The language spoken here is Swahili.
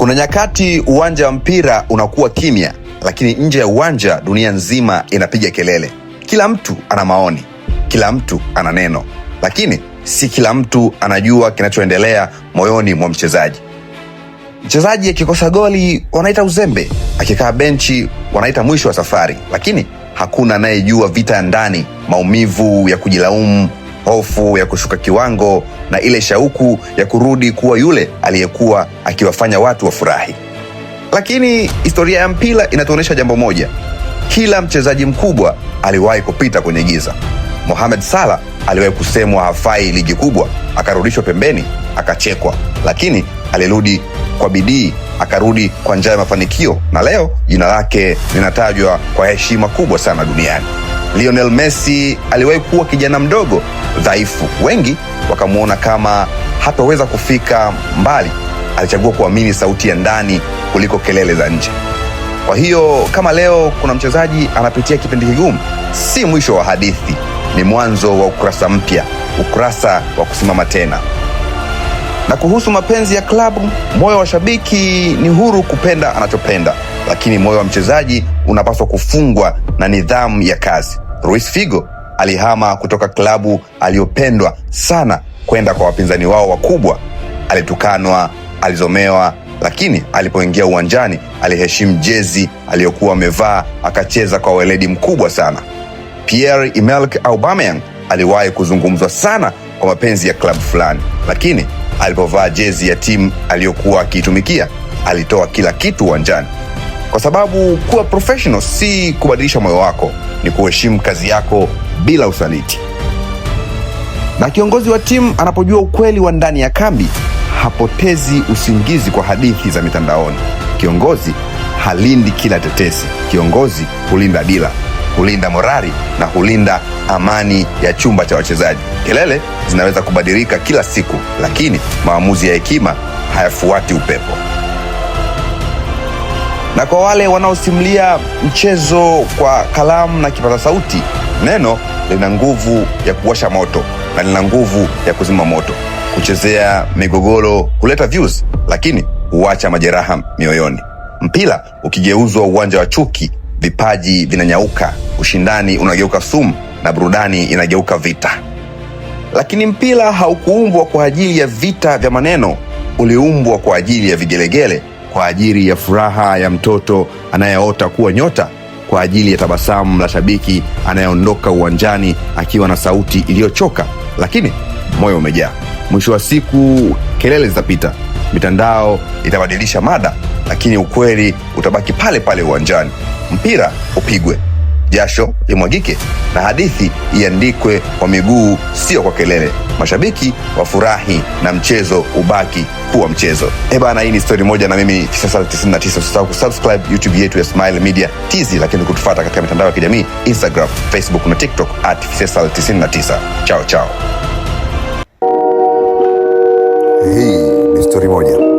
Kuna nyakati uwanja wa mpira unakuwa kimya, lakini nje ya uwanja dunia nzima inapiga kelele. Kila mtu ana maoni, kila mtu ana neno, lakini si kila mtu anajua kinachoendelea moyoni mwa mchezaji. Mchezaji akikosa goli wanaita uzembe, akikaa benchi wanaita mwisho wa safari, lakini hakuna anayejua vita ndani, maumivu ya kujilaumu, hofu ya kushuka kiwango na ile shauku ya kurudi kuwa yule aliyekuwa akiwafanya watu wafurahi. Lakini historia ya mpira inatuonyesha jambo moja: kila mchezaji mkubwa aliwahi kupita kwenye giza. Mohamed Salah aliwahi kusemwa hafai ligi kubwa, akarudishwa pembeni, akachekwa, lakini alirudi kwa bidii, akarudi kwa njia ya mafanikio, na leo jina lake linatajwa kwa heshima kubwa sana duniani. Lionel Messi aliwahi kuwa kijana mdogo, dhaifu, wengi wakamuona kama hataweza kufika mbali. Alichagua kuamini sauti ya ndani kuliko kelele za nje. Kwa hiyo kama leo kuna mchezaji anapitia kipindi kigumu, si mwisho wa hadithi, ni mwanzo wa ukurasa mpya, ukurasa wa kusimama tena. Na kuhusu mapenzi ya klabu, moyo wa shabiki ni huru kupenda anachopenda, lakini moyo wa mchezaji unapaswa kufungwa na nidhamu ya kazi. Luis Figo alihama kutoka klabu aliyopendwa sana kwenda kwa wapinzani wao wakubwa. Alitukanwa, alizomewa, lakini alipoingia uwanjani aliheshimu jezi aliyokuwa amevaa, akacheza kwa weledi mkubwa sana. Pierre-Emerick Aubameyang aliwahi kuzungumzwa sana kwa mapenzi ya klabu fulani, lakini alipovaa jezi ya timu aliyokuwa akiitumikia alitoa kila kitu uwanjani. Kwa sababu kuwa professional si kubadilisha moyo wako, ni kuheshimu kazi yako bila usaliti. Na kiongozi wa timu anapojua ukweli wa ndani ya kambi, hapotezi usingizi kwa hadithi za mitandaoni. Kiongozi halindi kila tetesi. Kiongozi hulinda dira, hulinda morali na hulinda amani ya chumba cha wachezaji. Kelele zinaweza kubadilika kila siku, lakini maamuzi ya hekima hayafuati upepo. Na kwa wale wanaosimulia mchezo kwa kalamu na kipaza sauti, neno lina nguvu ya kuwasha moto na lina nguvu ya kuzima moto. Kuchezea migogoro huleta views, lakini huacha majeraha mioyoni. Mpira ukigeuzwa uwanja wa chuki, vipaji vinanyauka, ushindani unageuka sumu na burudani inageuka vita. Lakini mpira haukuumbwa kwa ajili ya vita vya maneno, uliumbwa kwa ajili ya vigelegele, kwa ajili ya furaha ya mtoto anayeota kuwa nyota, kwa ajili ya tabasamu la shabiki anayeondoka uwanjani akiwa na sauti iliyochoka lakini moyo umejaa. Mwisho wa siku kelele zitapita, mitandao itabadilisha mada, lakini ukweli utabaki pale pale uwanjani. Mpira upigwe, jasho limwagike na hadithi iandikwe kwa miguu, sio kwa kelele. Mashabiki wafurahi na mchezo ubaki kuwa mchezo. Bana, hii ni story moja na mimi Fisesal 99. Usisahau kusubscribe YouTube yetu ya Smile Media TZ, lakini kutufuata katika mitandao ya kijamii Instagram, Facebook na TikTok @Fisesal 99. Chao chao. Hii ni story moja.